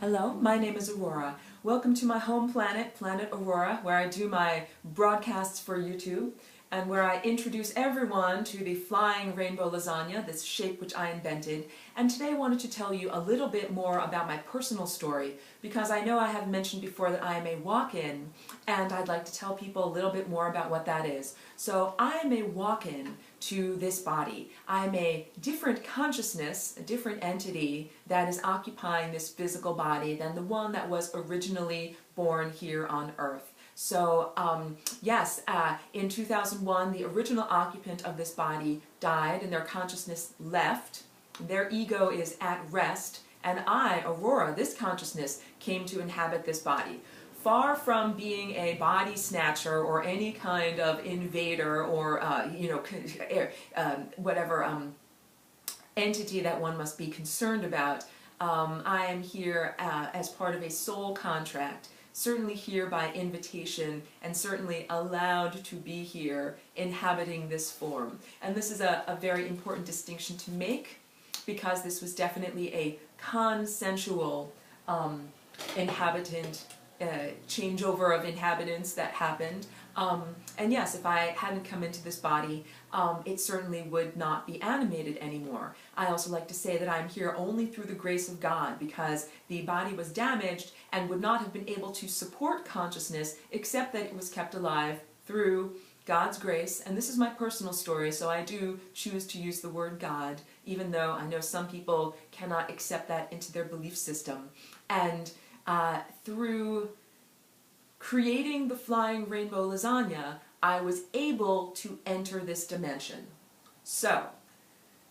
Hello, my name is Aurora. Welcome to my home planet, Planet Aurora, where I do my broadcasts for YouTube and where I introduce everyone to the Flying Rainbow Lasagna, this shape which I invented. And today I wanted to tell you a little bit more about my personal story because I know I have mentioned before that I am a walk-in and I'd like to tell people a little bit more about what that is. So I am a walk-in to this body. I'm a different consciousness, a different entity that is occupying this physical body than the one that was originally born here on Earth. So yes, in 2001 the original occupant of this body died and their consciousness left. Their ego is at rest, and I, Aurora, this consciousness, came to inhabit this body. Far from being a body snatcher or any kind of invader or whatever entity that one must be concerned about, I am here as part of a soul contract, certainly here by invitation and certainly allowed to be here inhabiting this form. And this is a very important distinction to make because this was definitely a consensual inhabitant changeover of inhabitants that happened. And yes, if I hadn't come into this body, it certainly would not be animated anymore. I also like to say that I'm here only through the grace of God because the body was damaged and would not have been able to support consciousness except that it was kept alive through God's grace. And this is my personal story, so I do choose to use the word God, even though I know some people cannot accept that into their belief system. And through creating the Flying Rainbow Lasagna, I was able to enter this dimension. So,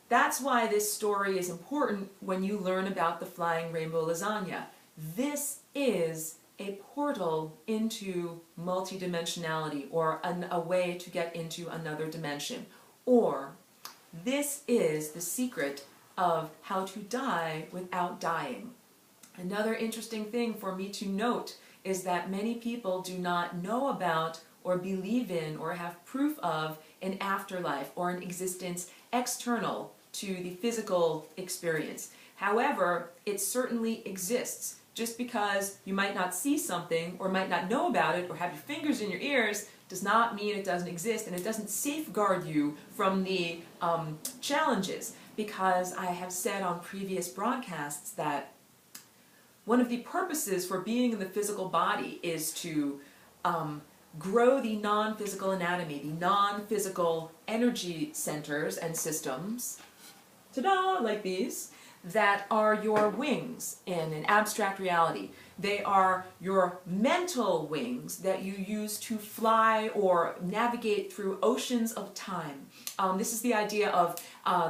that's why this story is important when you learn about the Flying Rainbow Lasagna. This is a portal into multidimensionality, or a way to get into another dimension. Or, this is the secret of how to die without dying. Another interesting thing for me to note is that many people do not know about or believe in or have proof of an afterlife or an existence external to the physical experience. However, it certainly exists. Just because you might not see something or might not know about it or have your fingers in your ears does not mean it doesn't exist, and it doesn't safeguard you from the challenges, because I have said on previous broadcasts that one of the purposes for being in the physical body is to grow the non-physical anatomy, the non-physical energy centers and systems, ta-da, like these, that are your wings in an abstract reality. They are your mental wings that you use to fly or navigate through oceans of time. This is the idea of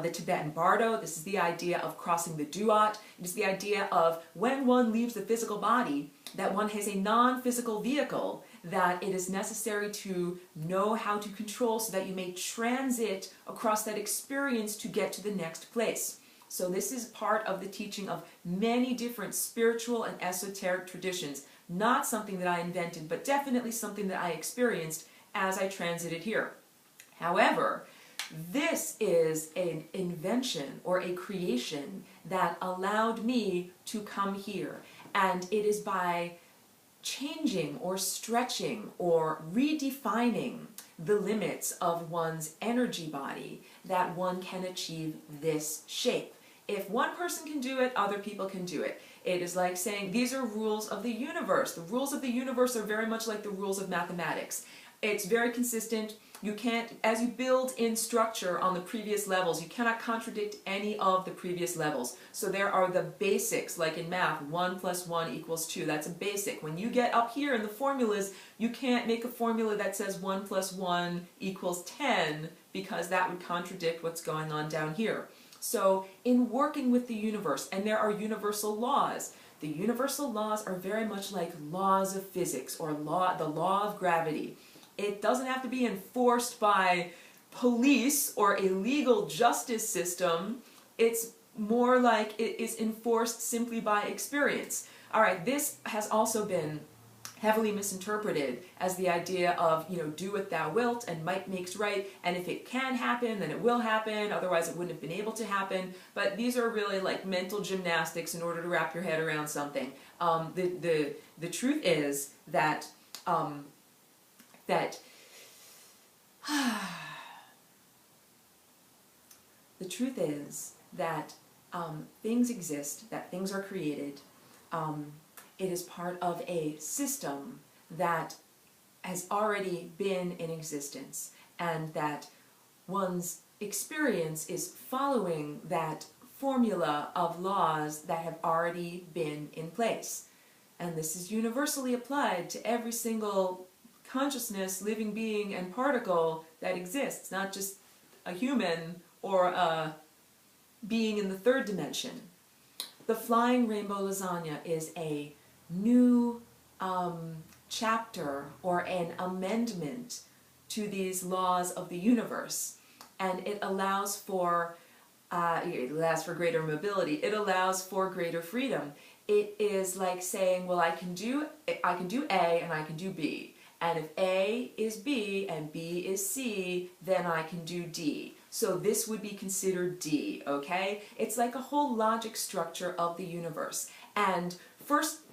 the Tibetan Bardo. This is the idea of crossing the Duat. It is the idea of when one leaves the physical body, that one has a non-physical vehicle that it is necessary to know how to control so that you may transit across that experience to get to the next place. So this is part of the teaching of many different spiritual and esoteric traditions. Not something that I invented, but definitely something that I experienced as I transited here. However, this is an invention or a creation that allowed me to come here. And it is by changing or stretching or redefining the limits of one's energy body that one can achieve this shape. If one person can do it, other people can do it. It is like saying these are rules of the universe. The rules of the universe are very much like the rules of mathematics. It's very consistent. You can't, as you build in structure on the previous levels, you cannot contradict any of the previous levels. So there are the basics, like in math, 1 + 1 = 2. That's a basic. When you get up here in the formulas, you can't make a formula that says 1 + 1 = 10, because that would contradict what's going on down here. So in working with the universe, and there are universal laws, the universal laws are very much like laws of physics or the law of gravity. It doesn't have to be enforced by police or a legal justice system. It's more like it is enforced simply by experience. All right, this has also been heavily misinterpreted as the idea of, do what thou wilt and might makes right, and if it can happen, then it will happen, otherwise it wouldn't have been able to happen. But these are really like mental gymnastics in order to wrap your head around something. The truth is that the truth is that things exist, that things are created. It is part of a system that has already been in existence, and that one's experience is following that formula of laws that have already been in place. And this is universally applied to every single consciousness, living being, and particle that exists, not just a human or a being in the third dimension. The Flying Rainbow Lasagna is a new chapter or an amendment to these laws of the universe, and it allows for greater mobility. It allows for greater freedom. It is like saying, well, I can do A and I can do B, and if A is B and B is C, then I can do D. So this would be considered D, okay? It's like a whole logic structure of the universe. And first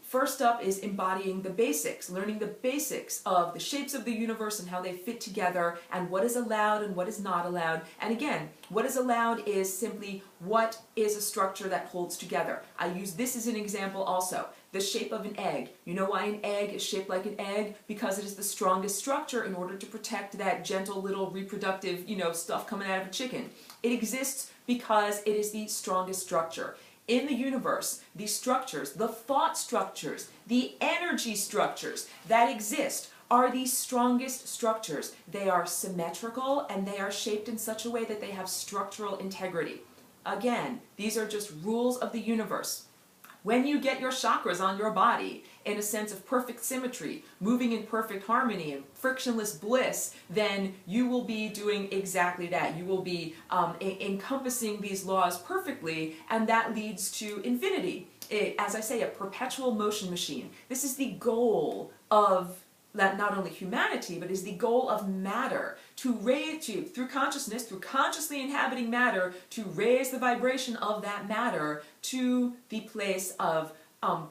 up is embodying the basics, learning the basics of the shapes of the universe and how they fit together, and what is allowed and what is not allowed. And again, what is allowed is simply what is a structure that holds together. I use this as an example also. The shape of an egg. You know why an egg is shaped like an egg? Because it is the strongest structure in order to protect that gentle little reproductive, stuff coming out of a chicken. It exists because it is the strongest structure. In the universe, the structures, the thought structures, the energy structures that exist are the strongest structures. They are symmetrical and they are shaped in such a way that they have structural integrity. Again, these are just rules of the universe. When you get your chakras on your body in a sense of perfect symmetry, moving in perfect harmony and frictionless bliss, then you will be doing exactly that. You will be encompassing these laws perfectly, and that leads to infinity. As I say, a perpetual motion machine. This is the goal of not only humanity, but is the goal of matter, through consciousness, through consciously inhabiting matter, to raise the vibration of that matter to the place of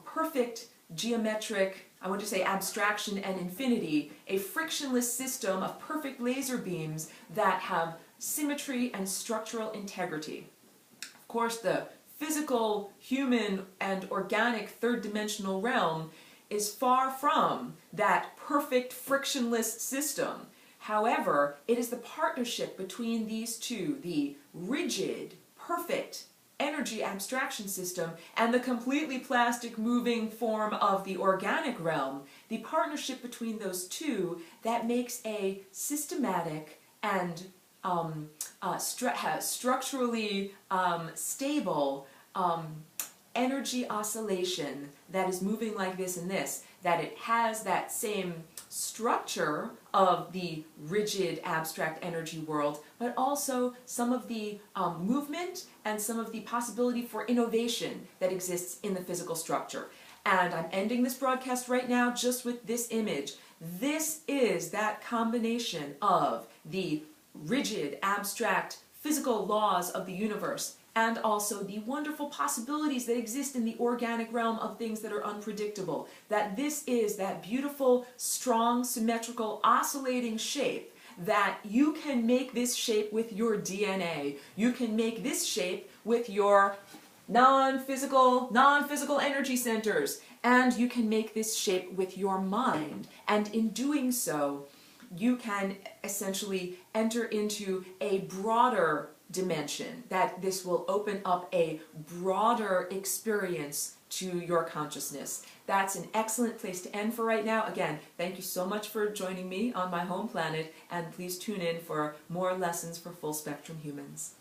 perfect geometric, I want to say abstraction and infinity, a frictionless system of perfect laser beams that have symmetry and structural integrity. Of course, the physical, human, and organic third-dimensional realm is far from that perfect frictionless system. However, it is the partnership between these two, the rigid, perfect energy abstraction system and the completely plastic moving form of the organic realm, the partnership between those two that makes a systematic and structurally stable energy oscillation that is moving like this and this, that it has that same structure of the rigid abstract energy world, but also some of the movement and some of the possibility for innovation that exists in the physical structure. And I'm ending this broadcast right now just with this image. This is that combination of the rigid, abstract, physical laws of the universe and also the wonderful possibilities that exist in the organic realm of things that are unpredictable. That this is that beautiful, strong, symmetrical, oscillating shape, that you can make this shape with your DNA. You can make this shape with your non-physical energy centers. And you can make this shape with your mind. And in doing so, you can essentially enter into a broader dimension, that this will open up a broader experience to your consciousness. That's an excellent place to end for right now. Again, thank you so much for joining me on my home planet, and please tune in for more lessons for full spectrum humans.